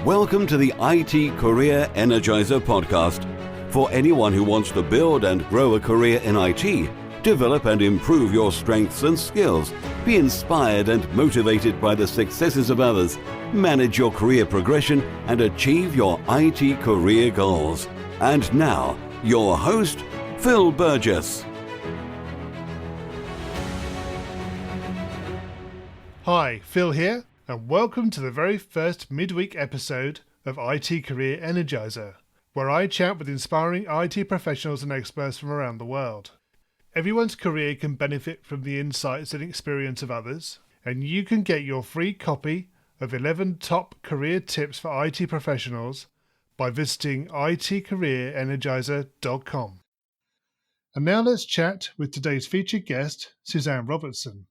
Welcome to the IT Career Energizer podcast. For anyone who wants to build and grow a career in IT, develop and improve your strengths and skills, be inspired and motivated by the successes of others, manage your career progression, and achieve your IT career goals. And now, your host, Phil Burgess. Hi, Phil here, and welcome to the very first midweek episode of IT Career Energizer, where I chat with inspiring IT professionals and experts from around the world. Everyone's career can benefit from the insights and experience of others, and you can get your free copy of 11 top career tips for IT professionals by visiting itcareerenergizer.com. And now let's chat with today's featured guest, Suzanne Robertson.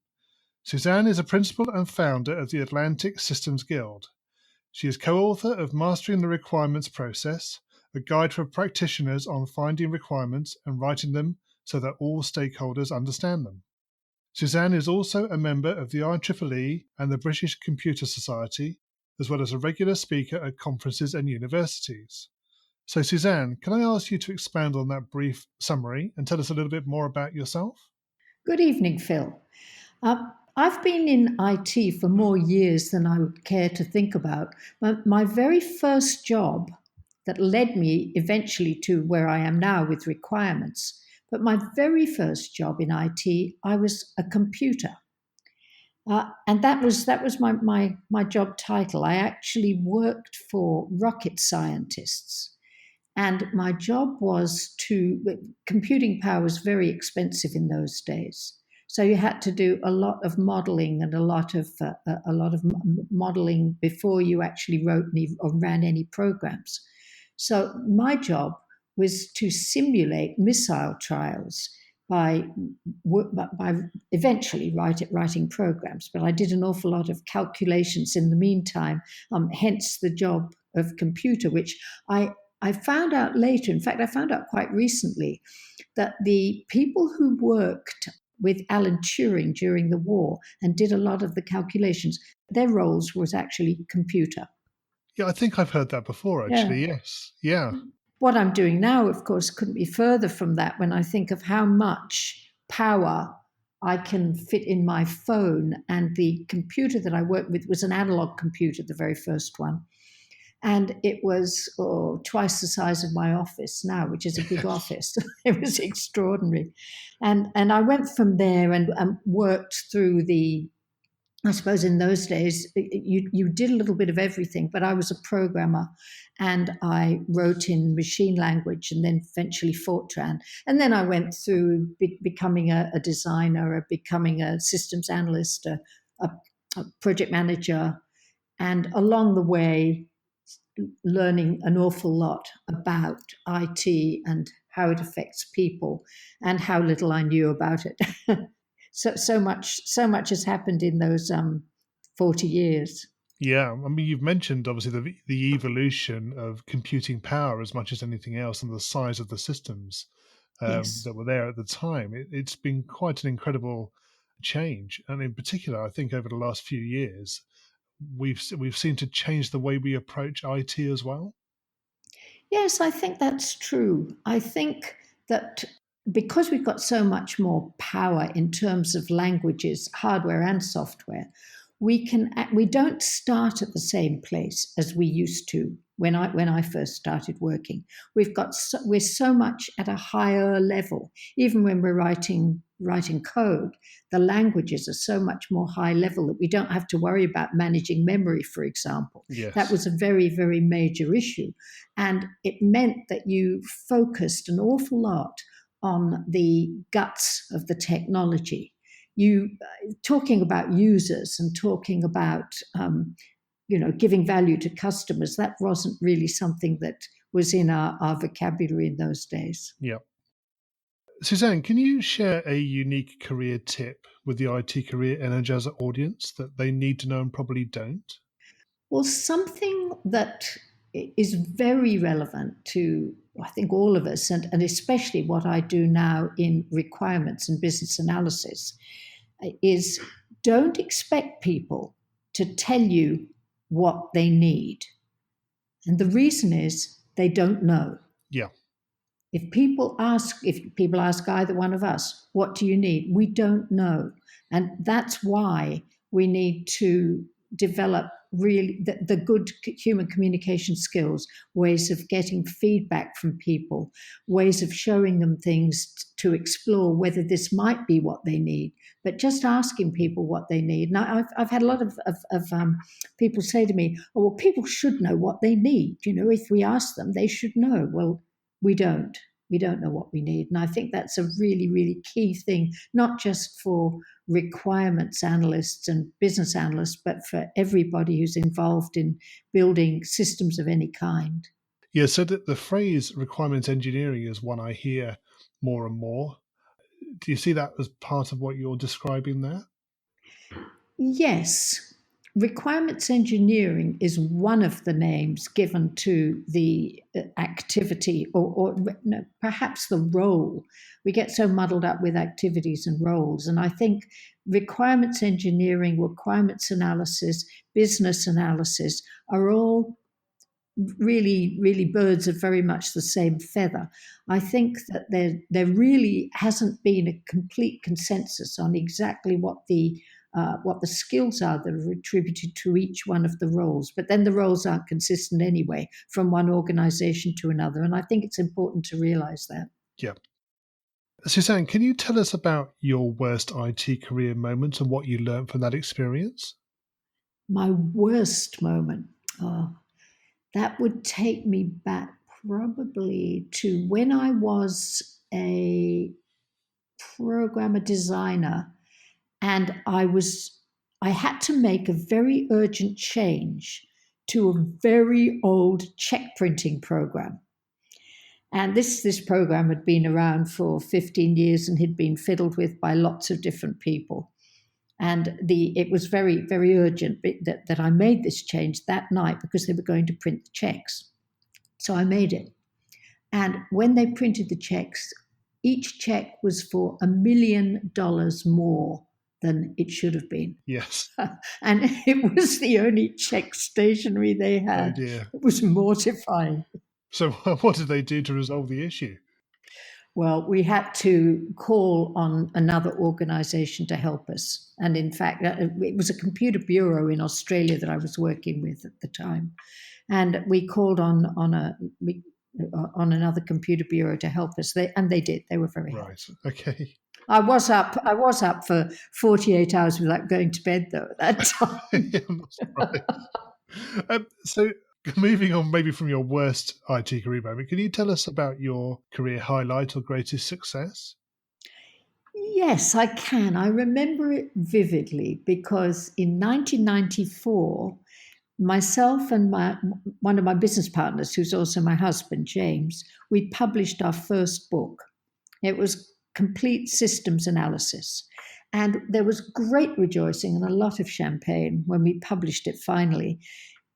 Suzanne is a principal and founder of the Atlantic Systems Guild. She is co-author of Mastering the Requirements Process, a guide for practitioners on finding requirements and writing them so that all stakeholders understand them. Suzanne is also a member of the IEEE and the British Computer Society, as well as a regular speaker at conferences and universities. So Suzanne, can I ask you to expand on that brief summary and tell us a little bit more about yourself? Good evening, Phil. I've been in IT for more years than I would care to think about. My very first job that led me eventually to where I am now with requirements, but my very first job in IT, I was a computer. And that was my job title. I actually worked for rocket scientists. And my job was computing power was very expensive in those days. So you had to do a lot of modeling and a lot of modeling before you actually wrote or ran any programs. So my job was to simulate missile trials by eventually writing programs. But I did an awful lot of calculations in the meantime, hence the job of computer, which I found out later. In fact, I found out quite recently that the people who worked with Alan Turing during the war and did a lot of the calculations, their roles was actually computer. Yeah, I think I've heard that before, actually. Yeah. Yes. Yeah. What I'm doing now, of course, couldn't be further from that when I think of how much power I can fit in my phone. And the computer that I worked with was an analog computer, the very first one. And it was twice the size of my office now, which is a big office. It was extraordinary. And I went from there and worked through I suppose in those days, you did a little bit of everything, but I was a programmer and I wrote in machine language and then eventually Fortran. And then I went through becoming a designer, becoming a systems analyst, a project manager, and along the way, learning an awful lot about IT and how it affects people and how little I knew about it. So much has happened in those 40 years. Yeah, I mean, you've mentioned obviously the evolution of computing power as much as anything else and the size of the systems Yes. that were there at the time. It's been quite an incredible change. And in particular, I think over the last few years, we've seemed to change the way we approach IT as well. Yes, I think that's true. I think that because we've got so much more power in terms of languages, hardware and software, we don't start at the same place as we used to when I first started working. We're so much at a higher level. Even when we're writing code, the languages are so much more high level that we don't have to worry about managing memory, for example. Yes. That was a very, very major issue. And it meant that you focused an awful lot on the guts of the technology. You talking about users and talking about giving value to customers, that wasn't really something that was in our vocabulary in those days. Yeah. Suzanne, can you share a unique career tip with the IT Career Energizer audience that they need to know and probably don't? Well, something that is very relevant to, I think, all of us, and especially what I do now in requirements and business analysis, is don't expect people to tell you what they need. And the reason is they don't know. Yeah. If people ask either one of us, what do you need? We don't know. And that's why we need to develop really the good human communication skills, ways of getting feedback from people, ways of showing them things to explore whether this might be what they need. But just asking people what they need. Now, I've had a lot of people say to me, oh, well, people should know what they need. If we ask them, they should know. Well, we don't. We don't know what we need. And I think that's a really, really key thing, not just for requirements analysts and business analysts, but for everybody who's involved in building systems of any kind. Yeah, so the phrase requirements engineering is one I hear more and more. Do you see that as part of what you're describing there? Yes. Requirements engineering is one of the names given to the activity or no, perhaps the role. We get so muddled up with activities and roles. And I think requirements engineering, requirements analysis, business analysis are all really, really birds of very much the same feather. I think that there really hasn't been a complete consensus on exactly what the skills are that are attributed to each one of the roles. But then the roles aren't consistent anyway from one organization to another. And I think it's important to realize that. Yeah. Suzanne, can you tell us about your worst IT career moment and what you learned from that experience? My worst moment. Oh, that would take me back probably to when I was a programmer designer and I had to make a very urgent change to a very old check printing program. And this program had been around for 15 years and had been fiddled with by lots of different people. And it was very, very urgent that I made this change that night because they were going to print the checks. So I made it. And when they printed the checks, each check was for $1 million more than it should have been. Yes. And it was the only check stationery they had. Oh dear. It was mortifying. So what did they do to resolve the issue? Well, we had to call on another organization to help us. And in fact, it was a computer bureau in Australia that I was working with at the time. And we called on another computer bureau to help us. They did. They were very helpful. Right. Okay. I was up for 48 hours without going to bed, though, at that time. Yeah, I'm not surprised. So moving on maybe from your worst IT career moment, can you tell us about your career highlight or greatest success? Yes, I can. I remember it vividly because in 1994, myself and one of my business partners, who's also my husband, James, we published our first book. It was Complete Systems Analysis. And there was great rejoicing and a lot of champagne when we published it finally,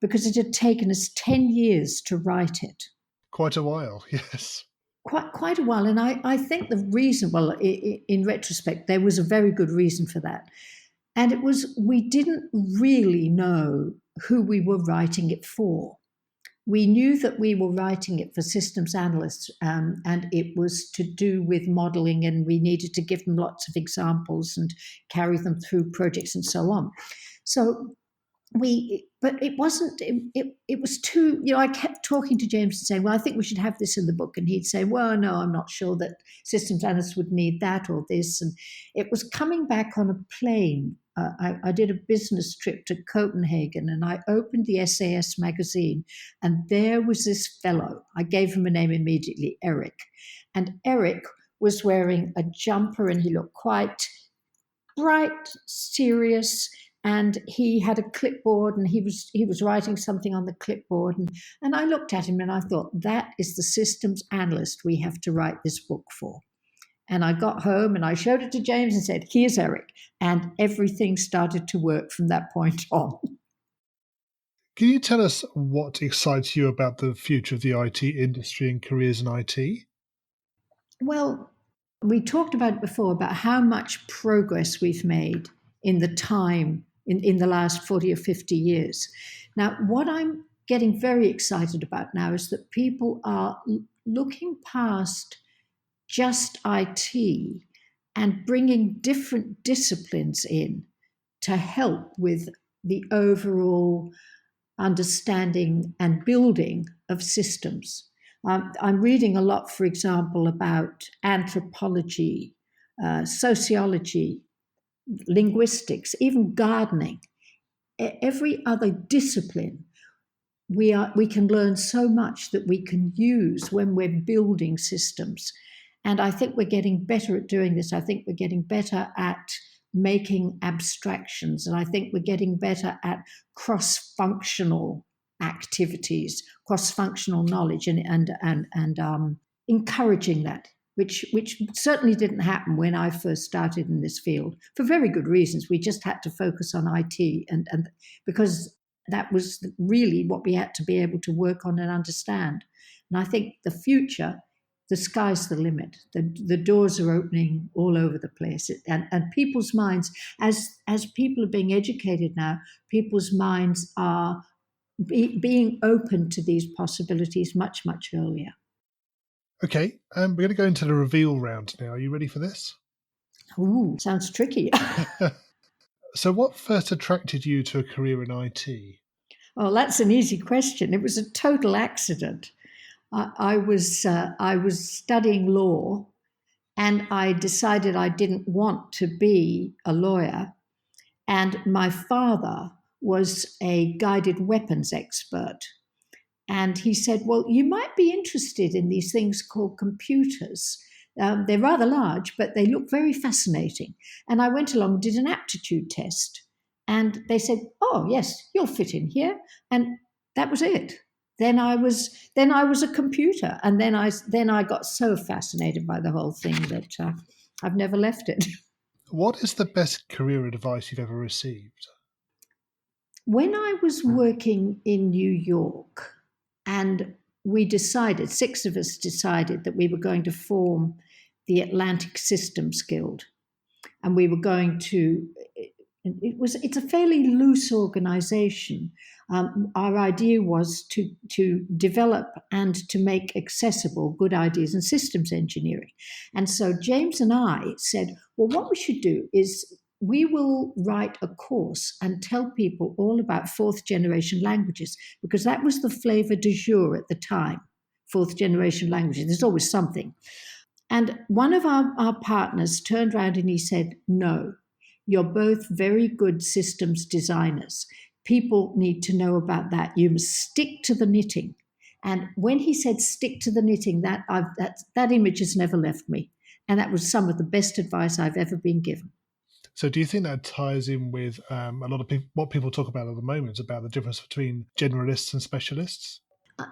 because it had taken us 10 years to write it. Quite a while, yes. Quite a while. And I think the reason, well, in retrospect, there was a very good reason for that. And it was, we didn't really know who we were writing it for. We knew that we were writing it for systems analysts, and it was to do with modeling, and we needed to give them lots of examples and carry them through projects and so on. So but it wasn't, it was too, I kept talking to James and saying, well, I think we should have this in the book. And he'd say, well, no, I'm not sure that systems analysts would need that or this. And it was coming back on a plane. I did a business trip to Copenhagen and I opened the SAS magazine and there was this fellow. I gave him a name immediately, Eric. And Eric was wearing a jumper and he looked quite bright, serious, and he had a clipboard and he was writing something on the clipboard. And I looked at him and I thought, that is the systems analyst we have to write this book for. And I got home and I showed it to James and said, here's Eric. And everything started to work from that point on. Can you tell us what excites you about the future of the IT industry and careers in IT? Well, we talked about it before, about how much progress we've made in the time, in the last 40 or 50 years. Now, what I'm getting very excited about now is that people are looking past just IT and bringing different disciplines in to help with the overall understanding and building of systems. I'm reading a lot, for example, about anthropology, sociology, linguistics, even gardening. Every other discipline, we can learn so much that we can use when we're building systems. And I think we're getting better at doing this. I think we're getting better at making abstractions, and I think we're getting better at cross-functional activities, cross-functional knowledge, and encouraging that, which certainly didn't happen when I first started in this field for very good reasons. We just had to focus on IT, and because that was really what we had to be able to work on and understand. And I think the future, the sky's the limit. The doors are opening all over the place. And people's minds, as people are being educated now, people's minds are being open to these possibilities much, much earlier. Okay, we're going to go into the reveal round now. Are you ready for this? Ooh, sounds tricky. So what first attracted you to a career in IT? Oh, that's an easy question. It was a total accident. I was studying law, and I decided I didn't want to be a lawyer. And my father was a guided weapons expert. And he said, well, you might be interested in these things called computers. They're rather large, but they look very fascinating. And I went along and did an aptitude test. And they said, oh, yes, you'll fit in here. And that was it. Then I was a computer. And then I got so fascinated by the whole thing that I've never left it. What is the best career advice you've ever received? When I was working in New York, and six of us decided that we were going to form the Atlantic Systems Guild. And we were going to, it's a fairly loose organization. Our idea was to develop and to make accessible good ideas in systems engineering. And so James and I said, well, what we should do is we will write a course and tell people all about fourth generation languages, because that was the flavor du jour at the time. Fourth generation languages, there's always something. And one of our partners turned around and he said, no, you're both very good systems designers. People need to know about that. You must stick to the knitting. And when he said stick to the knitting, that image has never left me. And that was some of the best advice I've ever been given. So do you think that ties in with a lot of what people talk about at the moment, about the difference between generalists and specialists?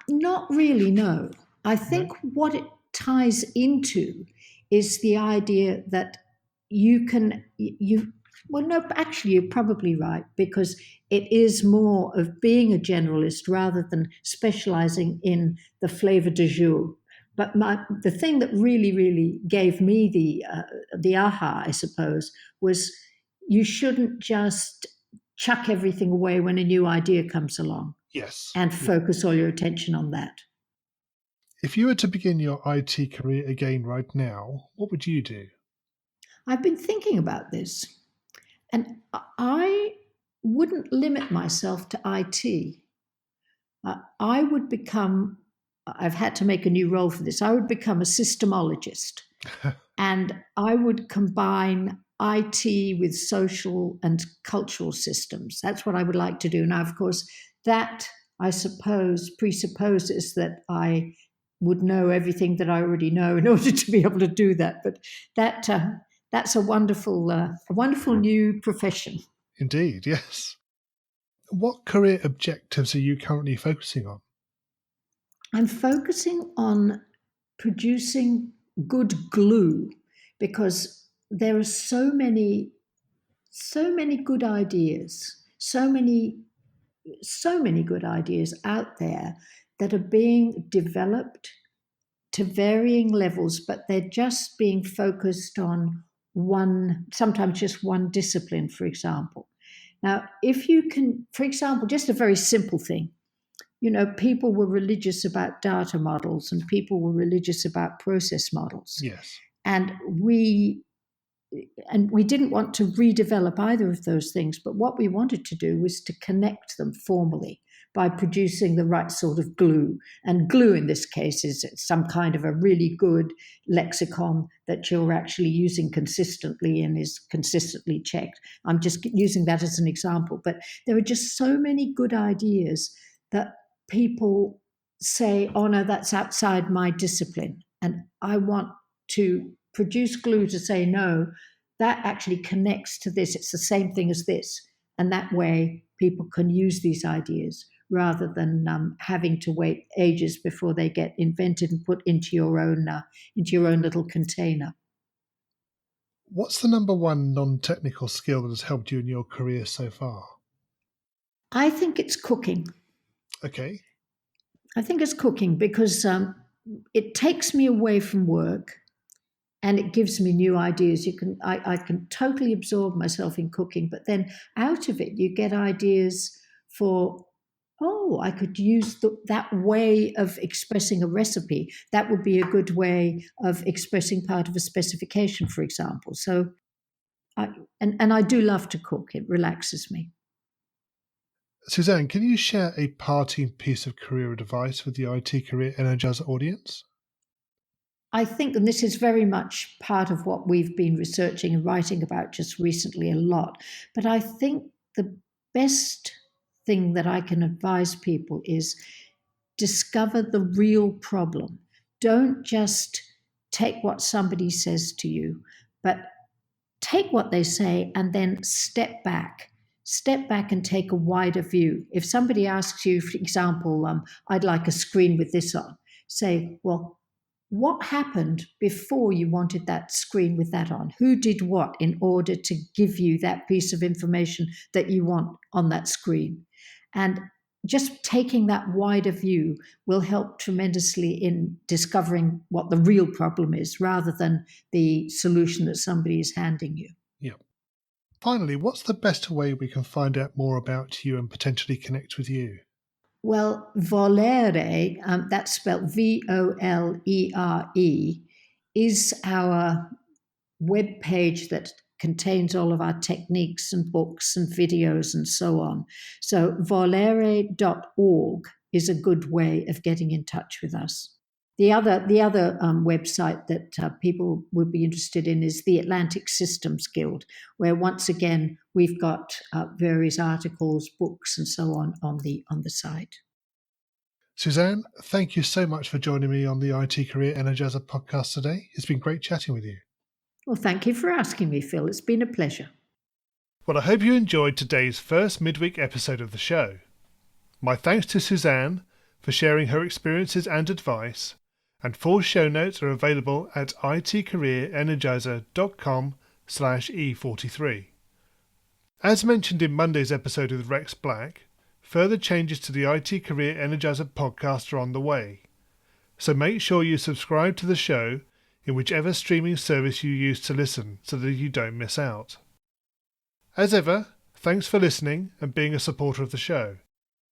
Not really, no. I think what it ties into is the idea that actually you're probably right, because it is more of being a generalist rather than specializing in the flavor du jour. But the thing that really, really gave me the aha, I suppose, was you shouldn't just chuck everything away when a new idea comes along. Yes. And focus all your attention on that. If you were to begin your IT career again right now, what would you do? I've been thinking about this, and I wouldn't limit myself to IT. I would become, I've had to make a new role for this, I would become a systemologist. And I would combine IT with social and cultural systems. That's what I would like to do. Now, of course, that, I suppose, presupposes that I would know everything that I already know in order to be able to do that. But that's a wonderful new profession. Indeed, yes. What career objectives are you currently focusing on? I'm focusing on producing good glue, because there are so many good ideas, so many good ideas out there that are being developed to varying levels, but they're just being focused on sometimes just one discipline, for example. Now, if you can, for example, just a very simple thing, people were religious about data models and people were religious about process models. Yes. And we didn't want to redevelop either of those things, but what we wanted to do was to connect them formally by producing the right sort of glue. And glue in this case is some kind of a really good lexicon that you're actually using consistently and is consistently checked. I'm just using that as an example. But there are just so many good ideas that people say, oh no, that's outside my discipline. And I want to produce glue to say, no, that actually connects to this. It's the same thing as this. And that way people can use these ideas rather than having to wait ages before they get invented and put into your own little container. What's the number one non-technical skill that has helped you in your career so far? I think it's cooking. Okay. I think it's cooking because it takes me away from work and it gives me new ideas. I can totally absorb myself in cooking, but then out of it you get ideas for, I could use that way of expressing a recipe. That would be a good way of expressing part of a specification, for example. So, I do love to cook. It relaxes me. Suzanne, can you share a parting piece of career advice with the IT Career Energizer audience? I think, and this is very much part of what we've been researching and writing about just recently a lot, but I think the best thing that I can advise people is discover the real problem. Don't just take what somebody says to you, but take what they say and then step back. Step back and take a wider view. If somebody asks you, for example, I'd like a screen with this on, say, well, what happened before you wanted that screen with that on? Who did what in order to give you that piece of information that you want on that screen? And just taking that wider view will help tremendously in discovering what the real problem is rather than the solution that somebody is handing you. Yeah. Finally, what's the best way we can find out more about you and potentially connect with you? Well, Volere, that's spelled Volere, is our web page that contains all of our techniques and books and videos and so on. So volere.org is a good way of getting in touch with us. The other website that people would be interested in is the Atlantic Systems Guild, where once again we've got various articles, books, and so on the site. Suzanne, thank you so much for joining me on the IT Career Energizer podcast today. It's been great chatting with you. Well, thank you for asking me, Phil. It's been a pleasure. Well, I hope you enjoyed today's first midweek episode of the show. My thanks to Suzanne for sharing her experiences and advice, and full show notes are available at itcareerenergizer.com/E43. As mentioned in Monday's episode with Rex Black, further changes to the IT Career Energizer podcast are on the way, so make sure you subscribe to the show in whichever streaming service you use to listen so that you don't miss out. As ever, thanks for listening and being a supporter of the show.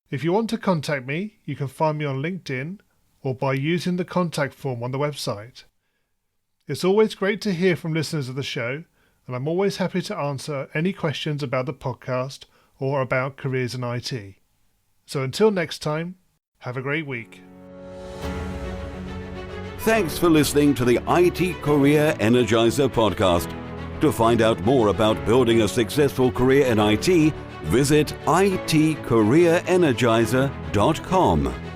If you want to contact me, you can find me on LinkedIn or by using the contact form on the website. It's always great to hear from listeners of the show, and I'm always happy to answer any questions about the podcast or about careers in IT. So until next time, have a great week. Thanks for listening to the IT Career Energizer podcast. To find out more about building a successful career in IT, visit itcareerenergizer.com.